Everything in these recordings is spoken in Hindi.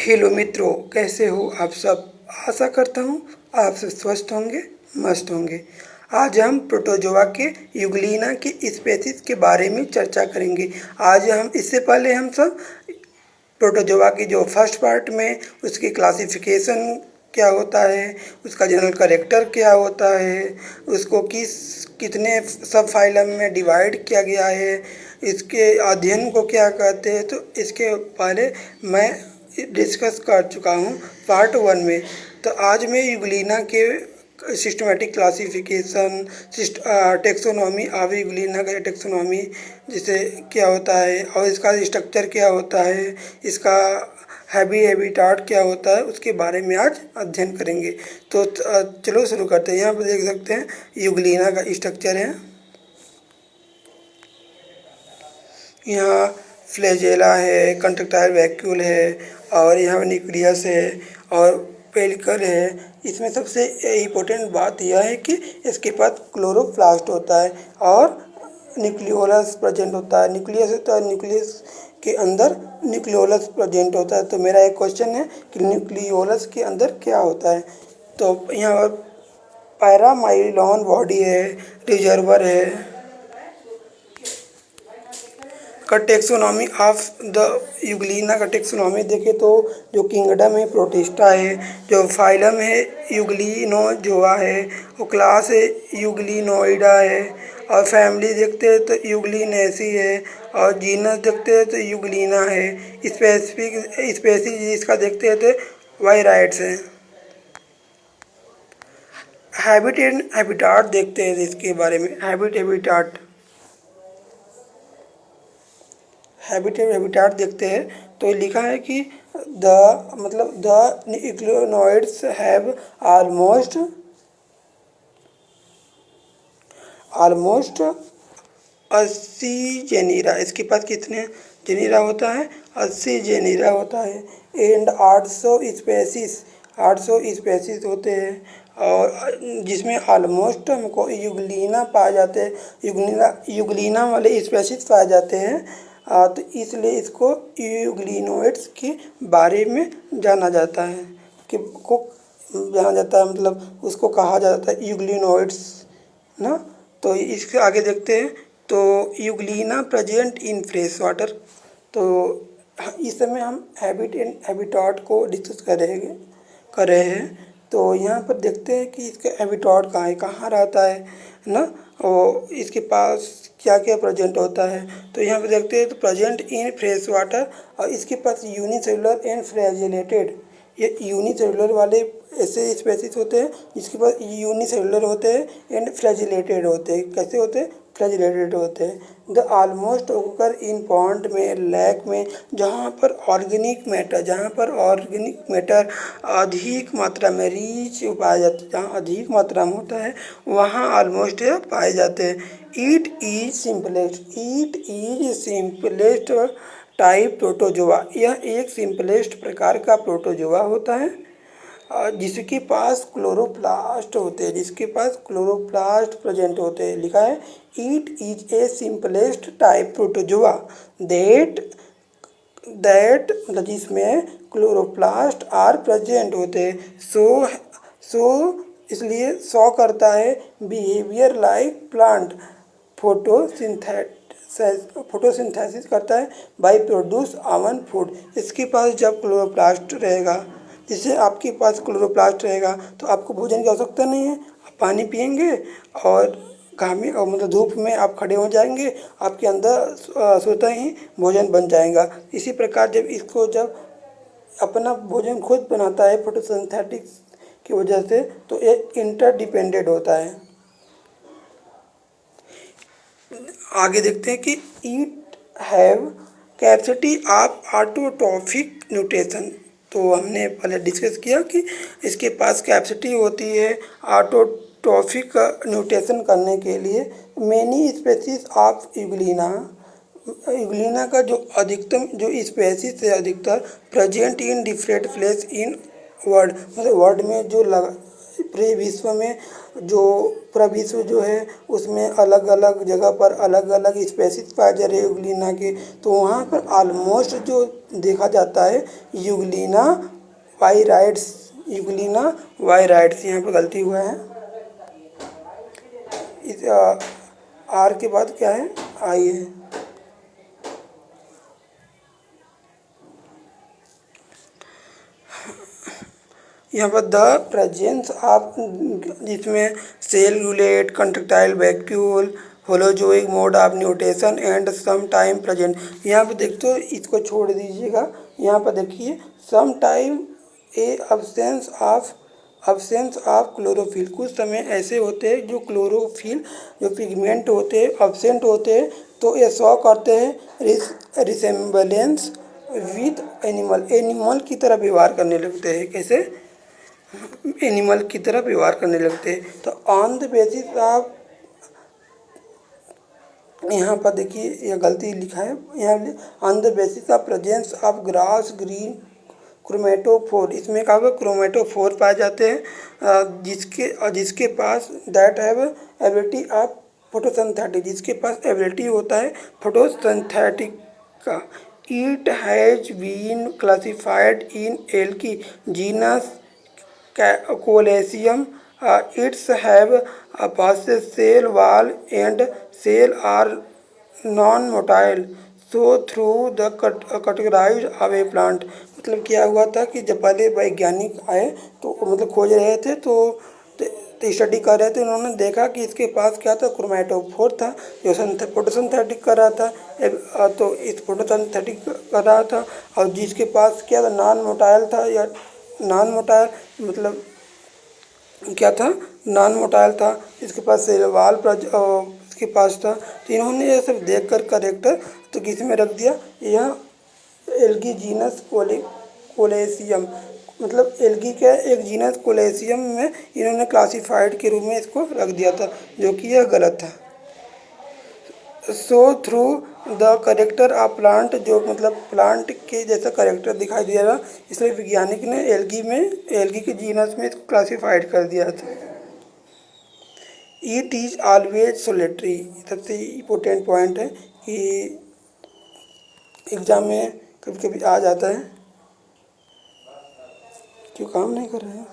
हेलो मित्रों, कैसे हो आप सब। आशा करता हूँ आप सब स्वस्थ होंगे, मस्त होंगे। आज हम प्रोटोजोआ के यूग्लिना की स्पेसीज के बारे में चर्चा करेंगे। आज हम इससे पहले हम सब प्रोटोजोआ की जो फर्स्ट पार्ट में उसकी क्लासिफिकेशन क्या होता है, उसका जनरल कैरेक्टर क्या होता है, उसको कितने सब फाइलम में डिवाइड किया गया है, इसके अध्ययन को क्या कहते हैं, तो इसके पहले मैं डिस्कस कर चुका हूँ पार्ट 1 में। तो आज मैं यूग्लिना के systematic classification, taxonomy of Euglena का टेक्सोनॉमी जिसे क्या होता है और इसका स्ट्रक्चर क्या होता है, इसका हैबिटाट क्या होता है, उसके बारे में आज अध्ययन करेंगे। तो चलो शुरू करते हैं। यहाँ पर देख सकते हैं यूग्लिना का स्ट्रक्चर है। यहाँ फ्लैजेला है, कंट्रक्टाइल वैक्यूल है और यहाँ न्यूक्लियस है और पेलिकल है। इसमें सबसे इम्पोर्टेंट बात यह है कि इसके पास क्लोरोप्लास्ट होता है और न्यूक्लियोलस प्रेजेंट होता है। न्यूक्लियस होता है, न्यूक्लियस के अंदर न्यूक्लियोलस प्रेजेंट होता है। तो मेरा एक क्वेश्चन है कि न्यूक्लियोलस के अंदर क्या होता है। तो यहाँ पैरामाइलॉन बॉडी है, रिजर्वर है। का टेक्सोनॉमी ऑफ द यूग्लिना का टेक्सोनॉमी देखें तो जो किंगडम है प्रोटिस्टा है, जो फाइलम है यूग्लिनोजोआ है, वो क्लास है यूग्लिनोइडा है और फैमिली देखते हैं तो यूग्लिनेसी है और जीनस देखते हैं तो यूग्लिना है। स्पेसिफिक स्पेसीज जिसका देखते हैं तो वायराइट्स है। हैबिट एंड हैबिटाट देखते हैं इसके बारे में। हैबिटाट देखते हैं तो लिखा है कि द न्यूक्लियोनॉइड्स हैव ऑलमोस्ट 80 जेनीरा। इसके पास कितने जेनीरा होता है? 80 जेनीरा होता है एंड 800 स्पेसीज होते हैं और जिसमें ऑलमोस्ट हमको यूग्लिना पाए जाते हैं, यूग्लिना वाले स्पेसीज पाए जाते हैं। तो इसलिए इसको यूग्लिनोइड्स के बारे में जाना जाता है कि को जाना जाता है, मतलब उसको कहा जाता है यूग्लिनोइड्स ना। तो इसके आगे देखते हैं तो Euglena present in fresh water. तो इस समय हम हैबिट एंड हैबिटाट को डिस्कस कर रहे हैं। तो यहाँ पर देखते हैं कि इसका हैबिटाट कहाँ है, कहाँ रहता है ना, और इसके पास क्या क्या प्रेजेंट होता है। तो यहाँ पर देखते हैं तो प्रेजेंट इन फ्रेश वाटर और इसके पास यूनिसेलुलर एंड फ्लैजिलेटेड, ये यूनिसेलुलर वाले ऐसे स्पेसीज होते हैं जिसके पास यूनिसेलुलर होते हैं एंड फ्लैजिलेटेड होते हैं। कैसे होते हैं? फ्लैजिलेटेड होते हैं। द ऑलमोस्ट ओकर इन पॉन्ड में, लैक में, जहाँ पर ऑर्गेनिक मैटर अधिक मात्रा में रिच पाया जाता है, जहाँ अधिक मात्रा में होता है वहाँ ऑलमोस्ट पाए जाते हैं। It is simplest type protozoa. यह एक सिंपलेस्ट प्रकार का प्रोटोजोआ होता है जिसके पास क्लोरोप्लास्ट प्रेजेंट होते हैं। लिखा है it is A simplest type protozoa that मतलब जिसमें क्लोरोप्लास्ट आर प्रेजेंट होते हैं। सो इसलिए शो करता है बिहेवियर लाइक प्लांट, फोटोसिंथेसिस करता है बाई प्रोड्यूस आवन फूड। इसके पास जब क्लोरोप्लास्ट रहेगा, जैसे आपके पास क्लोरोप्लास्ट रहेगा तो आपको भोजन की आवश्यकता नहीं है, आप पानी पिएंगे और घामी और मतलब धूप में आप खड़े हो जाएंगे, आपके अंदर सोता ही भोजन बन जाएगा। इसी प्रकार जब अपना भोजन खुद बनाता है फोटोसिंथेटिक्स की वजह से, तो ये इंटरडिपेंडेंट होता है। आगे देखते हैं कि it have capacity of autotrophic nutrition. तो हमने पहले डिस्कस किया कि इसके पास कैपेसिटी होती है ऑटोट्रॉफिक न्यूट्रिशन करने के लिए। मेनी स्पेसीज ऑफ यूग्लिना का जो स्पेसीज है अधिकतर present in different place in world, मतलब वर्ल्ड में जो पूरे विश्व में जो पूरा विश्व जो है उसमें अलग अलग जगह पर अलग अलग स्पेसीज पाए जा रहे हैं यूग्लिना के। तो वहाँ पर ऑलमोस्ट जो देखा जाता है यूग्लिना वाइराइड्स, यूग्लिना वाइराइड्स, यहाँ पर गलती हुआ है। इस आर के बाद क्या है, आई है। यहाँ पर द प्रेजेंस ऑफ, जिसमें cellulate contractile vacuole holozoic mode of nutrition and some time present. यहाँ पर देखते हो, इसको छोड़ दीजिएगा। यहाँ पर देखिए some time a absence of chlorophyll. कुछ समय ऐसे होते हैं जो क्लोरोफिल जो पिगमेंट होते हैं अब्सेंट होते हैं, तो ये शो करते हैं रिसेम्बलेंस विद एनिमल, एनिमल की तरह व्यवहार करने लगते हैं। कैसे? एनिमल की तरह व्यवहार करने लगते हैं। तो ऑन द बेसिस ऑफ, यहाँ पर देखिए यह गलती लिखा है, यहाँ on the basis of presence of grass green chromatophore. इसमें कहा हुआ क्रोमेटोफोर पाए जाते हैं, जिसके पास that have ability of photosynthetic, जिसके पास एबिलिटी होता है फोटोसिंथेटिक का। It has been classified in algae genus Coliseum. Its have a passage cell wall and cell are non-motile. So through the categorized of a plant। मतलब क्या हुआ था कि जब पहले वैज्ञानिक आए तो मतलब खोज रहे थे, तो स्टडी कर रहे थे, उन्होंने देखा कि इसके पास क्या था, क्रोमेटोफोर था जो फोटोसिंथेटिक कर रहा था। तो इस फोटोसिंथेटिक कर रहा था, और जिसके पास क्या था, नॉन मोटाइल था, या नॉन मोटाइल मतलब क्या था, नॉन मोटाइल था। इसके पास सेलवाल इसके पास था। तो इन्होंने ये सब देख कर करेक्टर तो किस में रख दिया, यह एल्गी जीनस कोलेसियम, मतलब एल्गी का एक जीनस कोलेसियम में इन्होंने क्लासिफाइड के रूप में इसको रख दिया था, जो कि यह गलत था। So through the character of plant, जो मतलब प्लांट के जैसा करेक्टर दिखाई दे रहा, इसलिए वैज्ञानिक ने एल्गी के जीनस में इसको क्लासिफाइड कर दिया था। इट इज़ ऑलवेज सोलेटरी, सबसे इम्पोर्टेंट पॉइंट है कि एग्ज़ाम में कभी कभी आ जाता है। क्यों काम नहीं कर रहे हैं,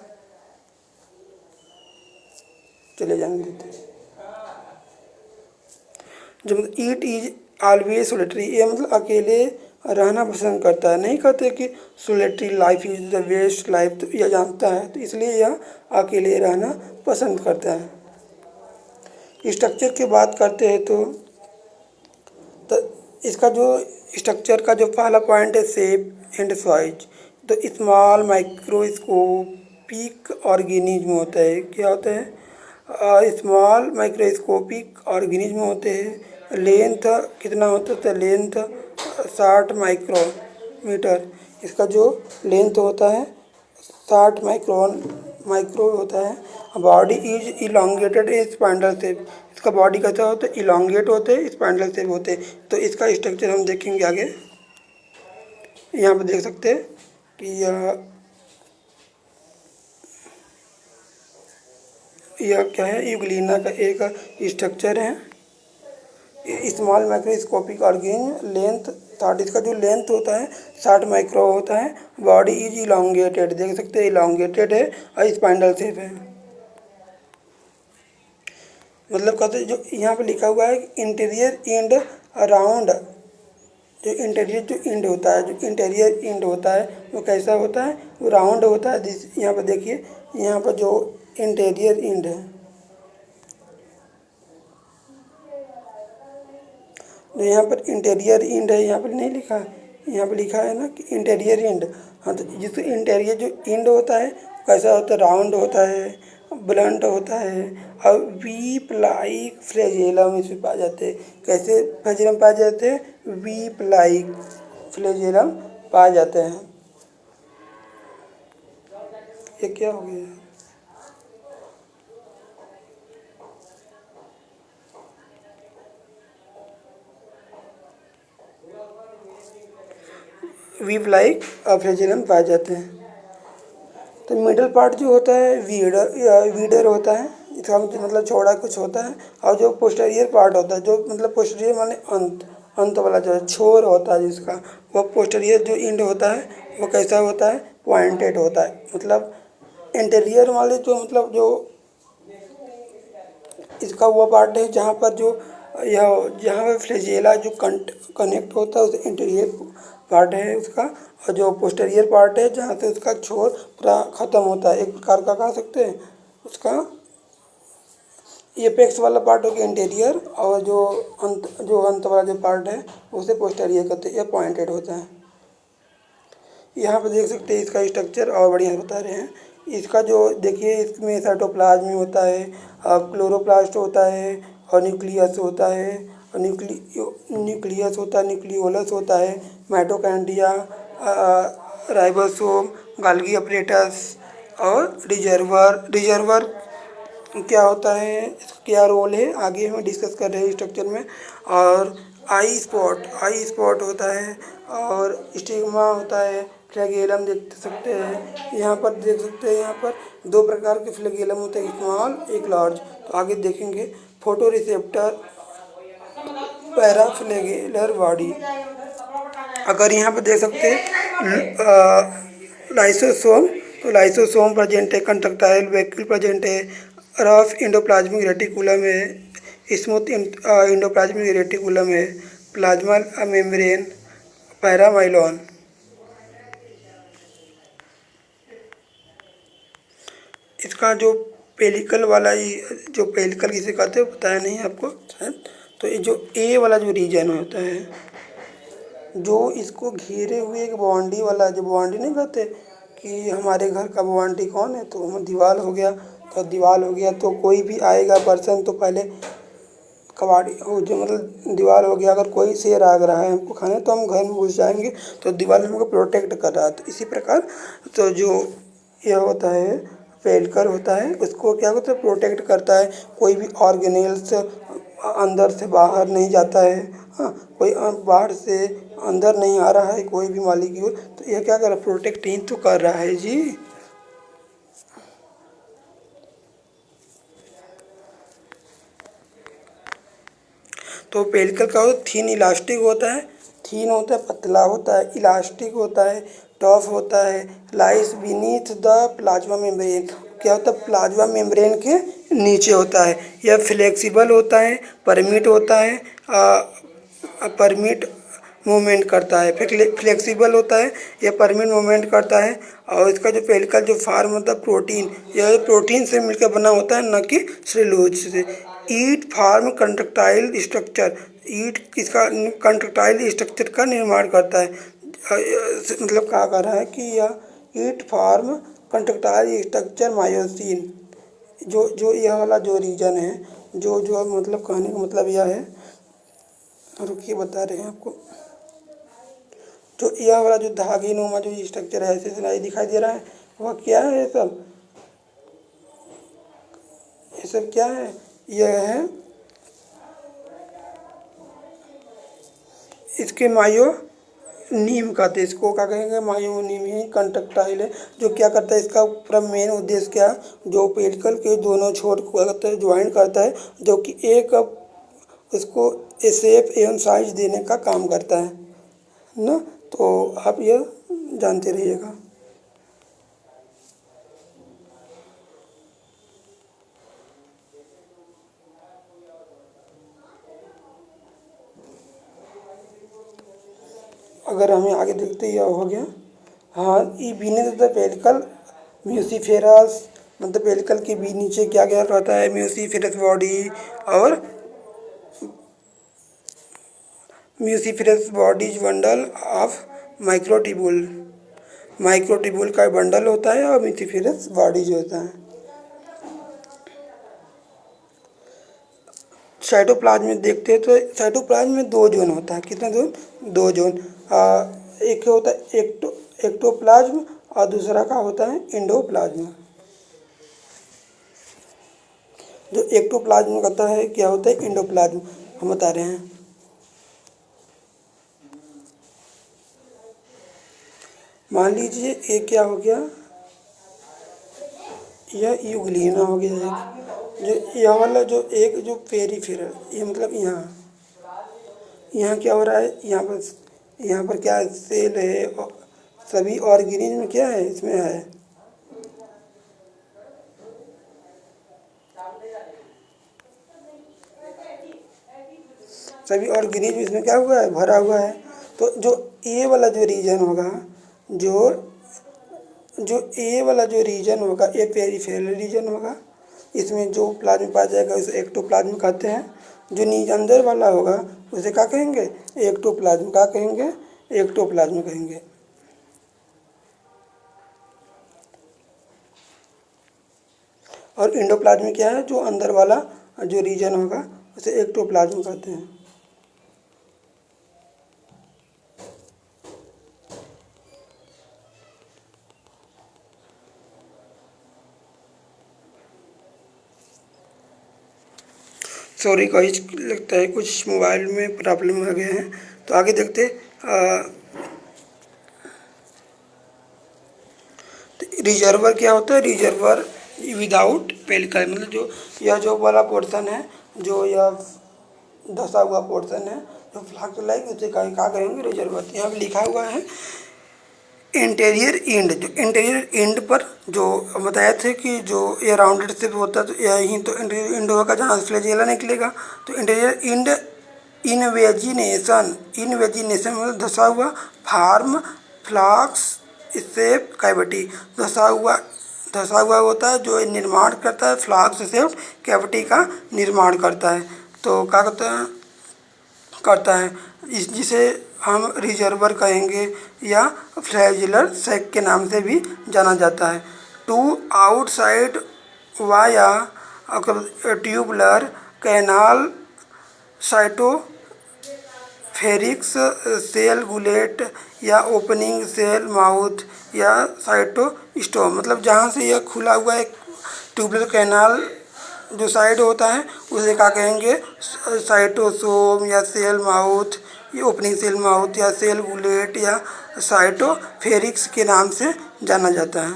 चले जाने देते हैं। जो मतलब ईट इज ऑलवेज सोलेटरी, ये मतलब अकेले रहना पसंद करता है। नहीं कहते कि solitary life is the best life, तो यह जानता है, तो इसलिए यह अकेले रहना पसंद करता है। स्ट्रक्चर की बात करते हैं तो इसका जो स्ट्रक्चर का जो पहला पॉइंट है, शेप एंड साइज। तो स्मॉल माइक्रोस्कोपिक ऑर्गेनिज्म होता है। क्या होता है? स्मॉल माइक्रोस्कोपिक ऑर्गेनिज्म होते हैं। लेंथ कितना होता है? Length 60 micrometre. इसका जो लेंथ होता है 60 माइक्रो होता है। Body is elongated spindle shape. इसका बॉडी कैसा होता है? इलांगेट होते हैं, स्पाइंडल शेप होते हैं। तो इसका स्ट्रक्चर हम देखेंगे आगे। यहाँ पर देख सकते हैं कि यह क्या है, यूग्लिना का एक स्ट्रक्चर है। स्मॉल माइक्रोस्कोपिक ऑर्गेनिज्म, लेंथ 60, इसका जो लेंथ होता है 60 माइक्रो होता है। बॉडी इज इलांगेटेड, देख सकते हैं इलांगेटेड है, और स्पाइंडल शेप है। मतलब कहते हैं जो यहाँ पे लिखा हुआ है इंटीरियर एंड अराउंड, जो इंटीरियर जो एंड होता है, जो इंटीरियर एंड होता है वो कैसा होता है? वो राउंड होता है। यहाँ पर देखिए, यहाँ पर जो इंटीरियर एंड है, जो यहाँ पर इंटीरियर एंड है, यहाँ पर नहीं लिखा है, यहाँ पर लिखा है ना कि इंटीरियर एंड। हाँ, तो जिस इंटीरियर जो एंड होता है कैसा होता है? राउंड होता है, ब्लंट होता है, और वीप लाइक फ्लैजेलम इसमें पाए जाते हैं। कैसे फ्लैजेलम पाए जाते हैं? वीप लाइक फ्लैजेलम पाए जाते हैं। ये क्या हो गया? वीप लाइक फ्लैजेलम पाए जाते हैं। तो मिडल पार्ट जो होता है वीडर होता है, इसका मतलब चौड़ा कुछ होता है। और जो पोस्टीरियर पार्ट होता है, जो मतलब पोस्टीरियर माने अंत वाला जो है, छोर होता है जिसका, वो पोस्टीरियर जो एंड होता है वो कैसा होता है, पॉइंटेड होता है। मतलब इंटीरियर वाले जो मतलब जो इसका वो पार्ट है जहाँ पर जो यह जहाँ पर फ्लैजेला जो कनेक्ट होता है, उस इंटीरियर पार्ट है उसका। और जो पोस्टीरियर पार्ट है जहाँ से उसका छोर पूरा ख़त्म होता है, एक प्रकार का कह सकते हैं उसका। एपेक्स वाला पार्ट हो गया इंटीरियर, और जो अंत वाला जो पार्ट है उसे पोस्टीरियर कहते हैं, यह पॉइंटेड होता है। यहाँ पे देख सकते हैं इसका स्ट्रक्चर और बढ़िया बता रहे हैं। इसका जो देखिए, इसमें साइटोप्लाज्म होता है, क्लोरोप्लास्ट होता है, और न्यूक्लियस होता है, और न्यूक्लियस होता है, न्यूक्लियोलस होता है, माइटोकॉन्ड्रिया, राइबोसोम, गाल्गी अपरेटस, और रिजर्वर क्या होता है, इसका क्या रोल है, आगे हम डिस्कस कर रहे हैं स्ट्रक्चर में। और आई स्पॉट होता है, और स्टिग्मा होता है, फ्लैगेलम देख सकते हैं यहाँ पर, देख सकते हैं यहाँ पर दो प्रकार के फ्लैगेलम होते हैं, एक स्मॉल एक लार्ज। तो आगे देखेंगे फोटो रिसेप्टर, पैराफ्लैगेलर बॉडी। अगर यहाँ पर देख सकते हैं लाइसोसोम, तो लाइसोसोम प्रेजेंट है, कंट्रक्टाइल वेहिकल प्रेजेंट है, रफ इंडोप्लाज्मिक रेटिकुलम है, स्मूथ इंडोप्लाज्मिक रेटिकुलम है, प्लाज्मा मेम्ब्रेन, पैरामाइलॉन। इसका जो पेलिकल वाला जो पेलिकल किसे कहते हैं बताया नहीं आपको शायद। तो ये जो ए वाला जो रीजन होता है, जो इसको घेरे हुए एक बाउंड्री वाला, जो बाउंड्री नहीं कहते कि हमारे घर का बाउंड्री कौन है, तो हम दीवार हो गया। तो दीवार हो गया तो कोई भी आएगा पर्सन तो पहले कबाड़ी हो, जो मतलब दीवार हो गया, अगर कोई शेर आ रहा है हमको खाने तो हम घर में घुस जाएंगे, तो दीवार हमको प्रोटेक्ट कर रहा है। तो इसी प्रकार तो जो यह होता है पेलिकल होता है, उसको क्या होता है, प्रोटेक्ट करता है। कोई भी ऑर्गेनेल्स अंदर से बाहर नहीं जाता है, हाँ, कोई बाहर से अंदर नहीं आ रहा है कोई भी मॉलिक्यूल, तो यह क्या कर रहा है, प्रोटेक्ट ही तो कर रहा है जी। तो पेलिकल का होता है थीन इलास्टिक होता है, थीन होता है, पतला होता है, इलास्टिक होता है, टफ होता है, लाइस बीनीथ द प्लाज्मा मेम्ब्रेन। क्या होता है, प्लाज्मा मेम्ब्रेन के नीचे होता है। यह फ्लेक्सिबल होता है, परमिट होता है, परमिट मूवमेंट करता है, फ्लेक्सिबल होता है, यह परमिट मूवमेंट करता है। और इसका जो पेलिकल जो फार्म होता है प्रोटीन, यह प्रोटीन से मिलकर बना होता है, न कि सेलुलोज से। ईट फार्म कंट्रक्टाइल स्ट्रक्चर, ईट इसका कंट्रक्टाइल स्ट्रक्चर का निर्माण करता है। मतलब क्या कर रहा है कि यह ईट फार्म कंट्रक्टाइल स्ट्रक्चर मायोसिन, जो यह वाला जो रीजन है, जो मतलब कहने का मतलब यह है, रुकिए बता रहे हैं आपको। जो यह वाला जो धागे नुमा जो स्ट्रक्चर है, ऐसे सिलाई दिखाई दे रहा है, वह क्या है, ये सब क्या है, यह है इसके मायो नीम कहते हैं, इसको क्या कहेंगे, मायोनीम ही कंट्रक्टाइल है। जो क्या करता है, इसका पूरा मेन उद्देश्य क्या, जो पेलिकल के दोनों छोर को क्या करता है, ज्वाइन करता है, जो कि एक उसको शेप एवं साइज देने का काम करता है ना। तो आप यह जानते रहिएगा। अगर हमें आगे देखते यह हो गया। हाँ, ई बीनेथ द पेलिकल म्यूसीफेरस, मतलब पेलिकल के भी नीचे क्या क्या रहता है, म्यूसीफेरस बॉडी, और muciferous bodies bundle of microtubule, microtubule का बंडल होता है, और म्यूसीफेरस बॉडीज होता है। साइटोप्लाज्म में देखते हैं तो साइटोप्लाज्म में दो जोन होता है, कितना जोन, दो जोन। एक होता है एक्टोप्लाज्म, और दूसरा का होता है एंडोप्लाज्म। जो एक्टोप्लाज्म कहता है क्या होता है, एंडोप्लाज्म हम बता रहे हैं। मान लीजिए ये क्या हो गया, यह यूग्लिना हो गया एक। जो यह वाला जो एक जो पेरिफेरल, ये मतलब यहाँ क्या हो रहा है, यहाँ पर क्या सेल है, सभी ऑर्गेनिज्म क्या है इसमें है, सभी ऑर्गेनिज्म इसमें क्या हुआ है, भरा हुआ है। तो जो ए वाला जो रीजन होगा, जो जो ए वाला जो रीजन होगा, ए पेरिफेरल रीजन होगा, इसमें जो प्लाज्मा पाया जाएगा उसे एक्टोप्लाज्म कहते हैं। जो नीचे अंदर वाला होगा उसे क्या कहेंगे, एक्टोप्लाज्म। क्या कहेंगे, एक्टोप्लाज्म कहेंगे। और इंडोप्लाज्म क्या है, जो अंदर वाला जो रीजन होगा उसे एक्टोप्लाज्म कहते हैं। सॉरी गाइस, लगता है कुछ मोबाइल में प्रॉब्लम आ गया है, तो आगे देखते। रिजर्वर क्या होता है, रिजर्वर विदाउट पेलिकल, मतलब जो यह जो वाला पोर्शन है, जो यह धसा हुआ पोर्शन है, जो फ्लक्स लाइक, उसे क्या कहेंगे, रिजर्वर। यहाँ पे लिखा हुआ है इंटीरियर इंड। जो इंटीरियर इंड पर जो बताए थे कि जो ये राउंडेड शेप होता है, तो यही तो इंटीरियर इंड होगा जहाँ फ्लैजेला निकलेगा। तो इंटीरियर इंड इनवेजिनेशन, इनवेजिनेशन मतलब धसा हुआ, फार्म फ्लक्स शेप कैविटी, धसा हुआ होता है जो निर्माण करता है, फ्लक्स शेप कैविटी का निर्माण करता है। तो क्या करता है इस, जिसे हम रिजर्वर कहेंगे या फ्लैजिलर सैक के नाम से भी जाना जाता है। To outside via tubular canal cytopharynx cell gullet या ओपनिंग सेल माउथ या साइटोस्टोम, मतलब जहाँ से यह खुला हुआ एक ट्यूबुलर कैनाल जो साइड होता है उसे क्या कहेंगे, साइटोसोम या सेल माउथ, या ओपनिंग सेल माउथ या सेल गुलेट या साइटोफेरिक्स के नाम से जाना जाता है।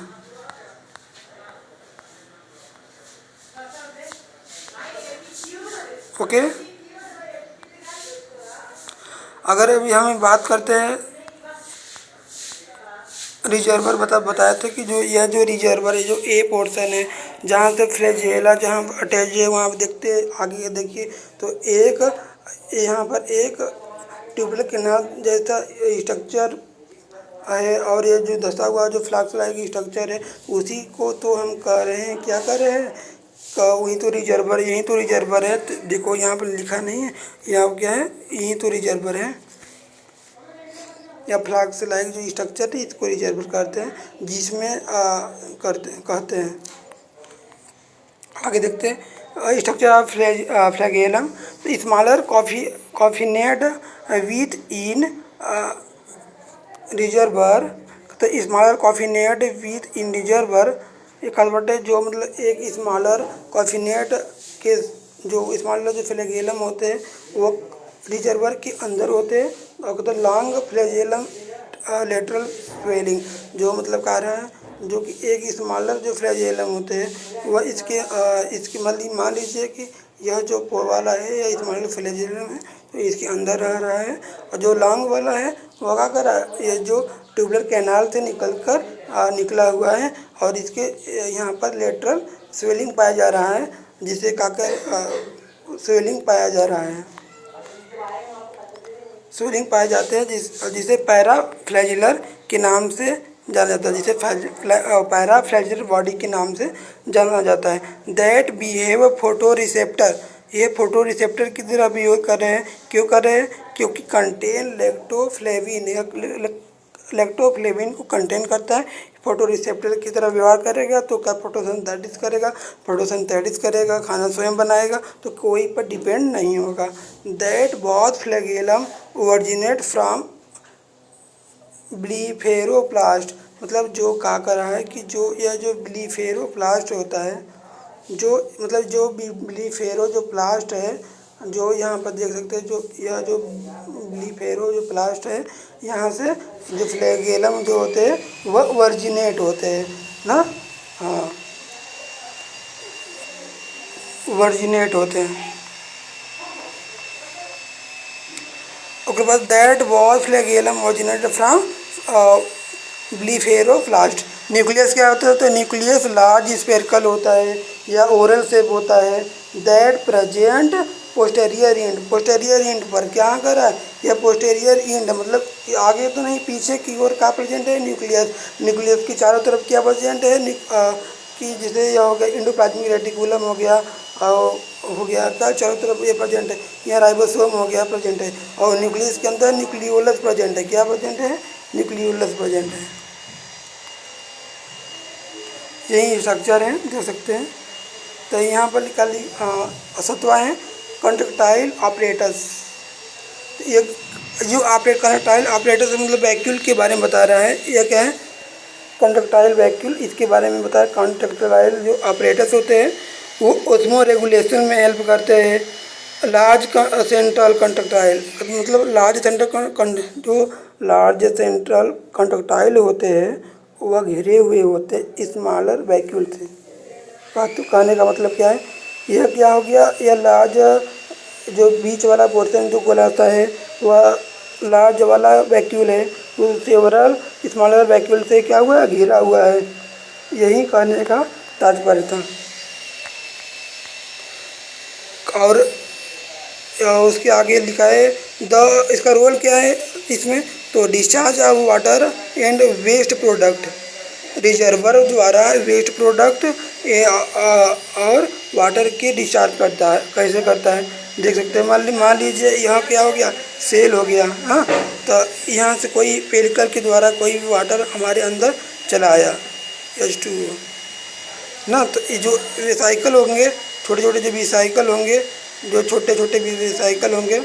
ओके, अगर अभी हम बात करते हैं रिजर्वर, बताया था कि जो यह जो रिजर्वर है, जो ए पोर्शन है जहाँ से फ्लैजेला जहाँ अटैच है, वहाँ देखते आगे देखिए तो एक यहाँ पर एक ट्यूबुलर कैनाल जैसा स्ट्रक्चर है, और ये जो धसा हुआ जो फ्लक्स लाइक स्ट्रक्चर है उसी को तो हम कह रहे हैं, क्या कर रहे हैं, वही तो रिजर्वर, यही तो रिजर्वर है। तो देखो यहाँ पर लिखा नहीं है, यहाँ क्या है, यही तो रिजर्वर है, या फ्लक्स लाइक जो स्ट्रक्चर है इसको रिजर्वर करते हैं, जिसमें कहते हैं। आगे देखते हैं स्ट्रक्चर ऑफ फ्लैगेलम। तो स्मॉलर कॉफिनेड विथ इन रिजर्वर, तो स्मॉलर कॉफिनेड विथ इन रिजर्वर एक बटे जो मतलब एक स्मॉलर कॉफिनेट के जो स्मॉलर जो फ्लैगेलम होते हैं वो रिजर्वर के अंदर होते हैं। और तो लॉन्ग फ्लैजेलम लेटरल स्वेलिंग, जो मतलब कह रहा है जो कि एक स्मॉलर जो फ्लैजेलम होते हैं वह इसकी मतलब मान लीजिए कि यह जो वाला है यह स्मॉलर फ्लैजेलम है, तो इसके अंदर रह रहा है। और जो लॉन्ग वाला है वह क्या कर रहा है, ये जो ट्यूबुलर कैनाल से निकला हुआ है, और इसके यहाँ पर लेटरल स्वेलिंग पाया जा रहा है, जिसे कहकर स्वेलिंग पाया जा रहा है, स्वेलिंग पाए जाते हैं, जिसे पैराफ्लैजिलर के नाम से जाना जाता है, जिसे पैराफ्लैजिलर बॉडी के नाम से जाना जाता है। दैट बिहेव फोटो रिसेप्टर, ये फोटो रिसेप्टर की तरह बिहेव कर रहे हैं, क्यों कर रहे हैं, क्योंकि कंटेन लैक्टोफ्लेविन को कंटेन करता है। फोटो रिसेप्टर की तरह व्यवहार करेगा तो क्या फोटोसिंथेसिस करेगा, खाना स्वयं बनाएगा, तो कोई पर डिपेंड नहीं होगा। That both flagellum originate from blepharoplast, मतलब जो कहा कर रहा है कि जो यह जो ब्लीफेरोप्लास्ट होता है, जो मतलब जो ब्लीफेरो जो प्लास्ट है, जो यहाँ पर देख सकते हैं, जो यह जो ब्लीफेरो जो प्लास्ट है, यहाँ से जो फ्लैगेलम जो होते हैं वह ओरिजिनेट होते हैं ना। हाँ, वर्जिनेट होते हैं। उसके बाद that wall flagellum originated from blepharoplast. Nucleus क्या होता है? तो न्यूक्लियस लार्ज स्पेरिकल होता है या ओरल शेप होता है। That present posterior and, posterior and पर क्या करा है? या पोस्टेरियर एंड मतलब आगे तो नहीं, पीछे की ओर क्या प्रेजेंट है? न्यूक्लियस। न्यूक्लियस की चारों तरफ क्या प्रेजेंट है? कि जैसे यह हो गया इंडोप्लाज्मिक रेटिकुलम हो गया, और हो गया क्या चारों तरफ ये प्रेजेंट है। यहाँ राइबोसोम हो गया प्रेजेंट है, और न्यूक्लियस के अंदर न्यूक्लियोलस प्रेजेंट है। क्या प्रेजेंट है? न्यूक्लियोलस प्रेजेंट है। यही स्ट्रक्चर है, देख सकते हैं। तो यहाँ पर खाली सत्वा है कंट्रक्टाइल ऑपरेटस। ये जो कंट्रक्टाइल ऑपरेटस मतलब वैक्यूल के बारे में बता रहा है। यह क्या है? कंट्रक्टाइल वैक्यूल, इसके बारे में बताया। कंट्रक्टाइल जो ऑपरेटस होते हैं वो ओस्मो रेगुलेशन में हेल्प करते हैं। लार्ज सेंट्रल कंट्रक्टाइल मतलब लार्ज सेंट्रल जो लार्ज सेंट्रल कंट्रक्टाइल होते हैं वह घिरे हुए होते स्मॉलर वैक्यूल से। तो कहने का मतलब क्या है? यह क्या हो गया? यह लार्ज जो बीच वाला पोर्शन जो गोलाता है वह लार्ज वाला वैक्यूल है, वो सेवरल स्मॉलर वैक्यूल से क्या हुआ है? घिरा हुआ है। यही कहने का तात्पर्य था। और उसके आगे लिखा है इसका रोल क्या है इसमें? तो discharge of water and waste product, reservoir द्वारा वेस्ट प्रोडक्ट और वाटर के डिस्चार्ज करता है। कैसे करता है देख सकते हैं। मान लीजिए यहाँ क्या हो गया? सेल हो गया। हाँ, तो यहाँ से कोई पेलिकल के द्वारा कोई भी वाटर हमारे अंदर चला आया H2O ना, तो ये जो रिसाइकल होंगे, छोटे छोटे जो रिसाइकल होंगे, जो छोटे छोटे भी रिसाइकल होंगे,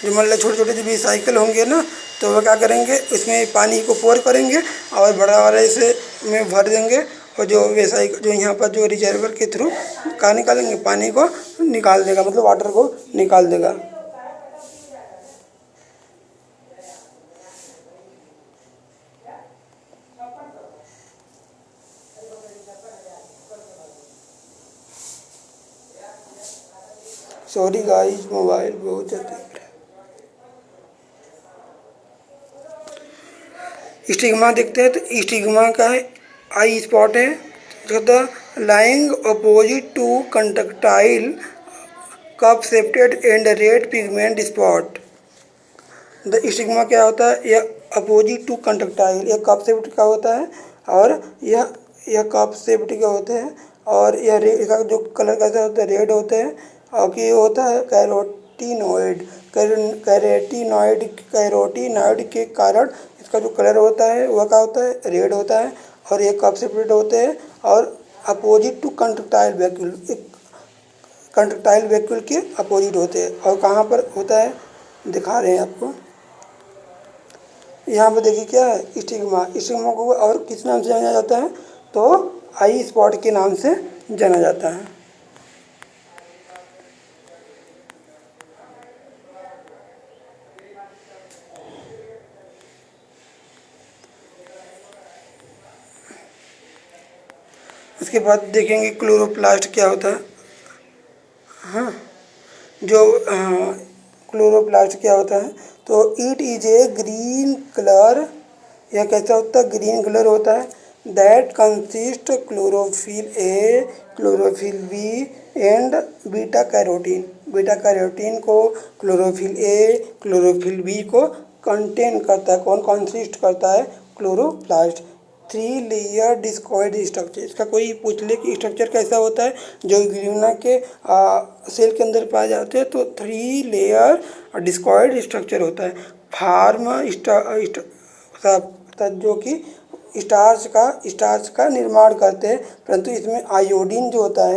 जो मतलब छोटे छोटे जो रिसाइकल होंगे ना, तो वह क्या करेंगे? इसमें पानी को पोर करेंगे और बड़ा वाले से में भर देंगे, और जो रिसाइकल जो यहाँ पर जो रिजर्वर के थ्रू कहाँ निकालेंगे? पानी को निकाल देगा, मतलब वाटर को निकाल देगा। सॉरी गाइस, मोबाइल बहुत ज़्यादा स्टिग्मा देखते हैं। तो स्टिग्मा का है आई स्पॉट है, the lying opposite to contractile cup shaped and red pigment spot. The stigma क्या होता है? यह अपोजिट टू कंट्रक्टाइल, यह कप सेप्ट का होता है, और यह कप सेप्ट के होते हैं, और यह इसका जो कलर कैसा होता है? रेड होते हैं। और कि ये होता है कैरोटीनॉइड, कैरोटीनॉइड के कारण इसका जो कलर होता है वह क्या होता है? रेड होता है। और ये कप सेप्टेड होते हैं और opposite to contractile vacuole, contractile vacuole के अपोजिट होते हैं। और कहाँ पर होता है दिखा रहे हैं आपको। यहाँ पर देखिए क्या है? स्टिग्मा। स्टिग्मा को और किस नाम से जाना जाता है? तो आई स्पॉट के नाम से जाना जाता है। उसके बाद देखेंगे क्लोरोप्लास्ट क्या होता है। हाँ, जो क्लोरोप्लास्ट क्या होता है? तो it is a green colour, यह कैसा होता है? ग्रीन कलर होता है। That consist chlorophyll A, chlorophyll B and beta carotene. Beta carotene को क्लोरोफिल ए, क्लोरोफिल बी को कंटेन करता है। कौन कंसिस्ट करता है? क्लोरोप्लास्ट। 3 लेयर डिस्कॉइड स्ट्रक्चर, इसका कोई पूछ ले कि स्ट्रक्चर कैसा होता है? जो ग्रीना के सेल के अंदर पाए जाते हैं, तो 3 लेयर डिस्कॉइड स्ट्रक्चर होता है। फार्म जो कि स्टार्च का निर्माण करते हैं, परंतु इसमें आयोडीन जो होता है